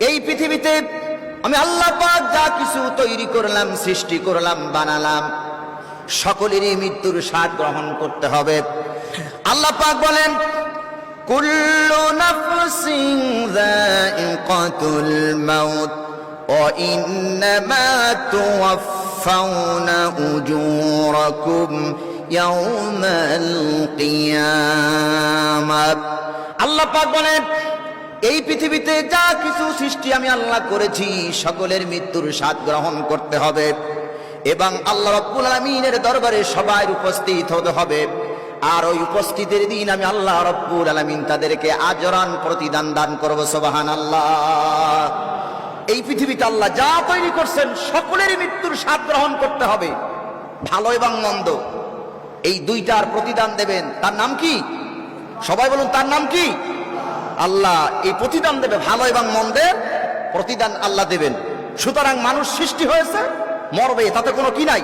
এই পৃথিবীতে আমি আল্লাহ পাক যা কিছু তৈরি করলাম, সৃষ্টি করলাম, বানালাম, সকলেরই মৃত্যুর স্বাদ গ্রহণ করতে হবে। আল্লাহ পাক বলেন, কুল্লু নাফসিন যায়িকাতুল মাউত ওয়া ইন্নামা তুওয়াফাউনা উজুরাকুম ইয়াউমাল কিয়ামাহ। আল্লাহ পাক বলেন, এই পৃথিবীতে যা কিছু সৃষ্টি আমি আল্লাহ করেছি সকলের মৃত্যুর স্বাদ গ্রহণ করতে হবে এবং আল্লাহ রাব্বুল আলামিনের দরবারে সবাই উপস্থিত হতে হবে। আর ওই উপস্থিতির দিন আমি আল্লাহ রাব্বুল আলামিন তাদেরকে আজরান প্রতিদান দান করব। সুবহানাল্লাহ। এই পৃথিবীতে আল্লাহ যা তৈরি করছেন সকলেরই মৃত্যুর স্বাদ গ্রহণ করতে হবে, ভালো এবং মন্দ, এই দুইটার প্রতিদান দেবেন। তার নাম কি? সবাই বলুন, তার নাম কি? আল্লাহ এই প্রতিদান দেবে, ভালো এবং মন্দের প্রতিদান আল্লাহ দেবেন। সুতরাং মানুষ সৃষ্টি হয়েছে, মরবে, তাতে কোনো কি নাই,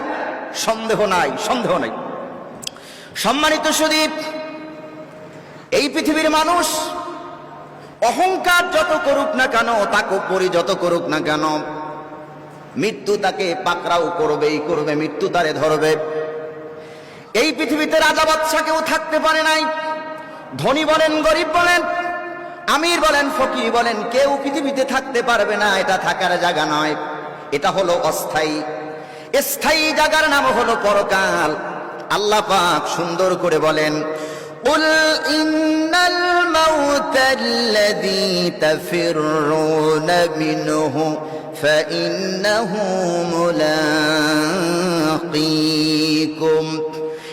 সন্দেহ নাই, সন্দেহ নাই। সম্মানিত সুদীপ, এই পৃথিবীর মানুষ অহংকার যত করুক না কেন, তাকব্বুরি যত করুক না কেন, মৃত্যু তাকে পাকড়াও করবেই করবে, মৃত্যু তারে ধরবে। এই পৃথিবীতে রাজা বাদশা কেউ থাকতে পারে নাই। ধনী বলেন, গরিব বলেন, আমির বলেন, ফকির বলেন, কেউ পৃথিবীতে থাকতে পারবে না। এটা থাকার জায়গা নয়, এটা হলো অস্থায়ী। স্থায়ী জায়গার নাম হলো পরকাল। আল্লাহ পাক সুন্দর করে বলেন, কুল ইন্নাল মাউতাল্লাযী তাফিররুনা মিনহু ফাইন্নাহু মুলাকীকুম।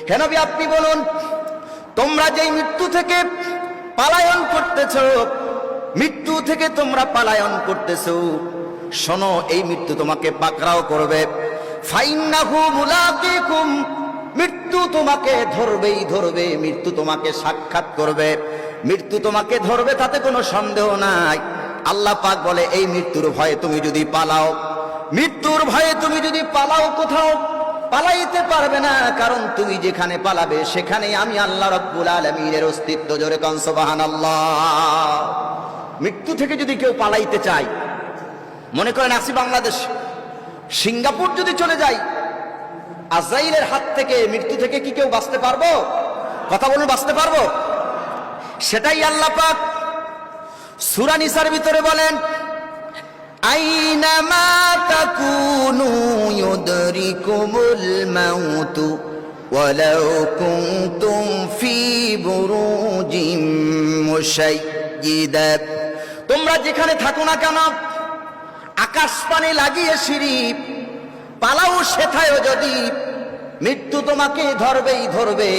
হে নবী, আপনি বলুন, তোমরা যেই মৃত্যু থেকে পালায়ন করতেছ, মৃত্যু থেকে তোমরা পালায়ন করতেছ, শোনো, এই মৃত্যু তোমাকে পাকড়াও করবে। ফাইন্নাহু মুলাকীকুম, মৃত্যু তোমাকে ধরবেই ধরবে, মৃত্যু তোমাকে সাক্ষাৎ করবে, মৃত্যু তোমাকে ধরবে, তাতে কোনো সন্দেহ নাই। আল্লাহ পাক বলে, এই মৃত্যুর ভয়ে তুমি যদি পালাও, মৃত্যুর ভয়ে তুমি যদি পালাও, কোথাও পালাইতে পারবে না, কারণ তুমি যেখানে পালাবে সেখানেই আমি আল্লাহ রাব্বুল আলামিনের অস্তিত্ব। জোরে কান সুবহানাল্লাহ। মৃত্যু থেকে যদি কেউ পালাইতে চায়, মনে করেন আসি বাংলাদেশ, সিঙ্গাপুর যদি চলে যাই, আজরাইলের হাত থেকে, মৃত্যু থেকে কি কেউ বাঁচতে পারবো? কথা বলুন, বাঁচতে পারবো? সেটাই আল্লাহ পাক সূরা নিসার ভিতরে বলেন, আইনামা তাকুনু ইউদরিকুমুল মাউতু ওয়ালাউ কুনতুম ফি বুরুজিম মুশাইয়্যিদা। তোমরা যেখানে থাকো না কেন, আকাশ পানে লাগিয়ে সিঁড়ি, পালাও সেথায়ও যদি, মৃত্যু তোমাকে ধরবেই ধরবে।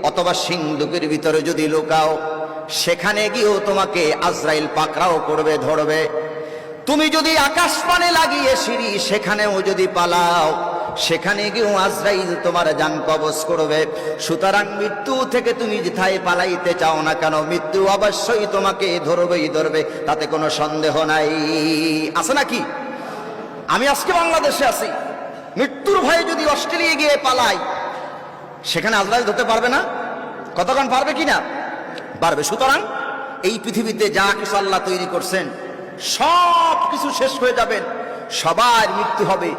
অথবা সিন্ধুকের ভিতরে যদি লুকাও, সেখানে গিয়েও তোমাকে আজরাইল পাকড়াও করবে, ধরবে। তুমি যদি আকাশ পানে লাগিয়ে সিঁড়ি, সেখানেও যদি পালাও, সেখানে গিয়েও আজরাইল তোমার জান কবজ করবে। সুতরাং মৃত্যু থেকে তুমি যেথায় পালাইতে চাও না কেন, মৃত্যু অবশ্যই তোমাকে ধরবেই ধরবে, তাতে কোনো সন্দেহ নাই। আছে নাকি? আমি আজকে বাংলাদেশে আছি, মৃত্যুর ভয়ে যদি অস্ট্রেলিয়া গিয়ে পালাই, সেখানে আজরাইল ধরতে পারবে না? কতক্ষণ পারবে কিনা? পারবে। সুতরাং এই পৃথিবীতে যা কিছু আল্লাহ তৈরি করছেন সব কিছু শেষ হয়ে যাবেন, সবার মৃত্যু হবে,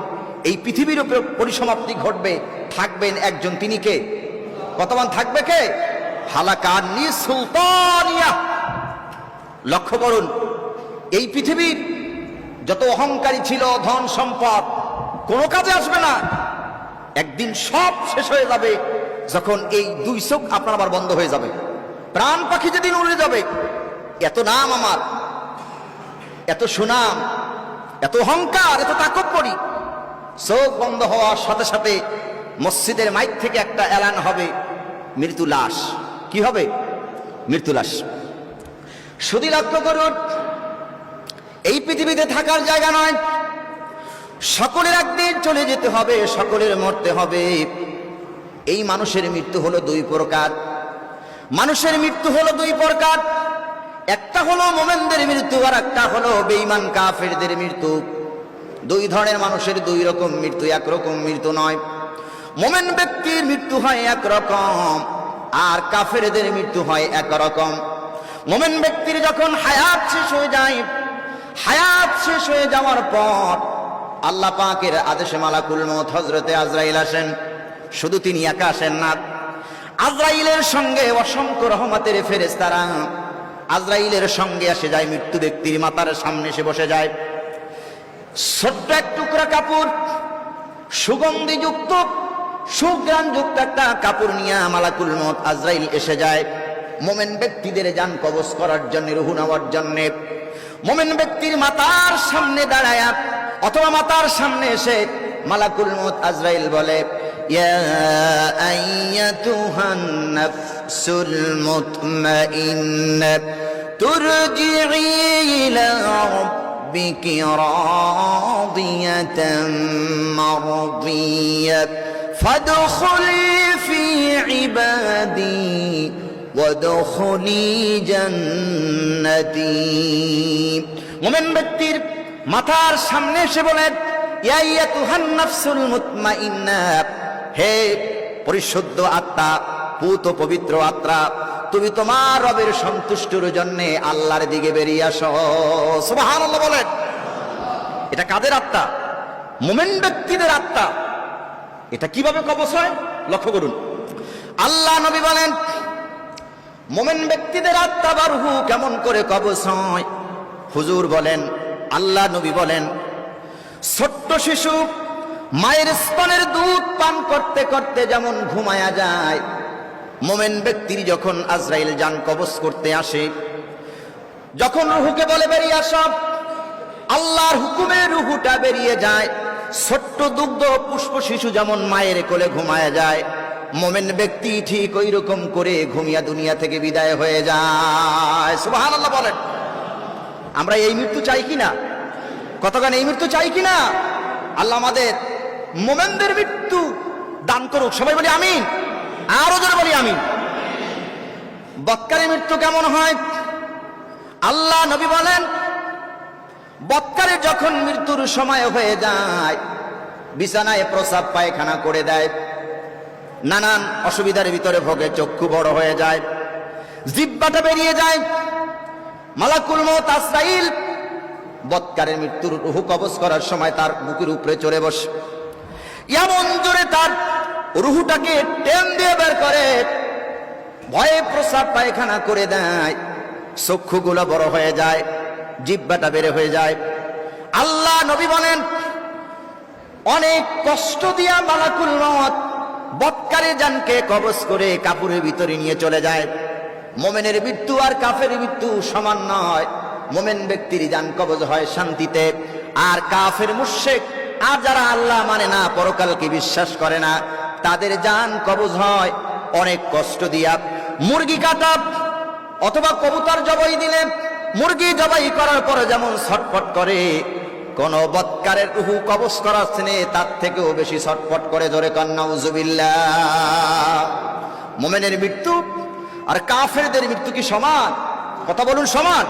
এই পৃথিবীর উপরে পরিসমাপ্তি ঘটবে। থাকবেন একজন, তিনি কে? কতক্ষণ থাকবে? কে? হালাকানি সুলতানিয়া। লক্ষ্য করুন, এই পৃথিবীর যত অহংকারী ছিল, ধন সম্পদ কোনো কাজে আসবে না। একদিন সব শেষ হয়ে যাবে, যখন এই দুই চোখ আপনার আবার বন্ধ হয়ে যাবে, প্রাণ পাখি যেদিন উড়ে যাবে। এত নাম আমার, এত সুনাম, এত অহংকার, এত তাকব্বরি, চোখ বন্ধ হওয়ার সাথে সাথে মসজিদের মাইক থেকে একটা এলান হবে, মৃত্যু লাশ। কি হবে? মৃত্যু লাশ। শুধু লক্ষ্য করুন, এই পৃথিবীতে থাকার জায়গা নয়, সকলের একদিন চলে যেতে হবে, সকলের মরতে হবে। এই মানুষের মৃত্যু হলো দুই প্রকার। মানুষের মৃত্যু হলো দুই প্রকার, একটা হলো মুমিনদের মৃত্যু, আর একটা হলো বেঈমান কাফেরদের মৃত্যু। দুই ধরনের মানুষের দুই রকম মৃত্যু, একরকম মৃত্যু নয়। মুমিন ব্যক্তির মৃত্যু হয় একরকম, আর কাফেরদের মৃত্যু হয় একরকম। মুমিন ব্যক্তির যখন হায়াত শেষ হয়ে যায়, হায়াত শেষ হয়ে যাওয়ার পর আল্লাহ পাকের আদেশে মালাকুল মউত হযরতে আজরাইল আসেন। শুধু তিনি একা আসেন না, আজরাইলের সঙ্গে অসংখ্য রহমতের ফেরেশতারা আজরাইলের সঙ্গে এসে যায়, মৃত্যু ব্যক্তির মাথার সামনে এসে বসে যায়। ছোট্ট এক টুকরা কাপড়, সুগন্ধিযুক্ত সুঘ্রাণযুক্ত একটা কাপড় নিয়ে মালাকুল মউত আজরাইল এসে যায় মোমেন ব্যক্তিদের জান কবজ করার জন্য, রূহ নেওয়ার জন্য। মোমেন ব্যক্তির মাথার সামনে দাঁড়ায় অথবা মাথার সামনে এসে মালাকুল মউত আজরাইল বলে, ইয়া আইয়াতুহান নাফসুল মুতমাইন্না তুরজিই ইলা রাব্বিকি রাদিয়াতাম মারদিয়া ফাদখুলি ফি ইবাদি ওয়াদখুলি জান্নাতি। মুমিন ব্যক্তির মাথার সামনে এসে বলেন, ইয়া আইয়াতুহান নাফসুল মুতমাইন্না, হে পরিশুদ্ধ আত্মা, পূত পবিত্র আত্মা, তুমি তোমার রবের সন্তুষ্টির জন্য আল্লাহর দিকে বেরিয়ে আসো। সুবহানাল্লাহ বলেন। এটা কাদের আত্মা? মুমিন ব্যক্তিদের আত্মা। এটা কিভাবে কবজ হয় লক্ষ্য করুন। আল্লাহ নবী বলেন, মুমিন ব্যক্তিদের আত্মা বা রূহ কেমন করে কবজ হয়? হুজুর বলেন, আল্লাহ নবী বলেন, ছোট্ট শিশু মায়ের স্তনের দুধ পান করতে করতে যেমন ঘুমায়া যায়, মুমিন ব্যক্তির যখন আজরাইল জান কবজ করতে আসে, যখন রূহকে বলে বেরিয়ে আসো, আল্লাহর হুকুমে রূহটা বেরিয়ে যায়। ছোট্ট দুগ্ধ পুষ্প শিশু যেমন মায়ের কোলে ঘুমায়া যায়, মুমিন ব্যক্তি ঠিক ওই রকম করে ঘুমিয়া দুনিয়া থেকে বিদায় হয়ে যায়। সুবহানাল্লাহ বলেন। আমরা এই মৃত্যু চাই কিনা? কতক্ষণ এই মৃত্যু চাই কিনা? আল্লাহ আমাদের মুমিনদের মৃত্যু দান করুক। সবাই বলি আমিন, আরো জোরে বলি আমিন। বৎকারের মৃত্যু কেমন হয়? আল্লাহ নবী বলেন, বৎকারের যখন মৃত্যুর সময় হয়ে যায়, বিছানায় প্রস্রাব পায়খানা করে দেয়, নানান অসুবিধার ভিতরে ভোগে, চক্ষু বড় হয়ে যায়, জিহ্বাটা বেরিয়ে যায়, মালাকুল মউত আজরাইল বৎকারের মৃত্যুর রূহ কবজ করার সময় তার বুকের উপরে চড়ে বসে, এমন জোরে তার রূহটাকে টেন দিয়ে বের করে, ভয়ে প্রস্রাব পায়খানা করে দেয়, চক্ষুগুলো বড় হয়ে যায়, জিহ্বাটা বের হয়ে যায়। আল্লাহ নবী বলেন, অনেক কষ্ট দিয়া মালাকুল মউত বৎকারের জানকে কবজ করে কাপড়ের ভিতরে নিয়ে চলে যায়। মুমিনের মৃত্যু আর কাফের মৃত্যু সমান নয়। মুমিন ব্যক্তির জান কবজ হয় শান্তিতে, আর কাফের মুশরিক আর যারা আল্লাহ মানে না, পরকালকে বিশ্বাস করে না, তাদের জান কবজ হয় অনেক কষ্ট দিয়া। মুরগি কাটা অথবা কবুতর জবাই দিলে, মুরগি জবাই করার পরে যেমন ছটফট করে, কোন বৎকারের রূহ কবজ করার স্নে তার থেকেও বেশি ছটফট করে। জোরে কন নাউজুবিল্লাহ। মুমিনের মৃত্যু আর কাফেরদের মৃত্যু কি সমান? কথা বলুন, সমান।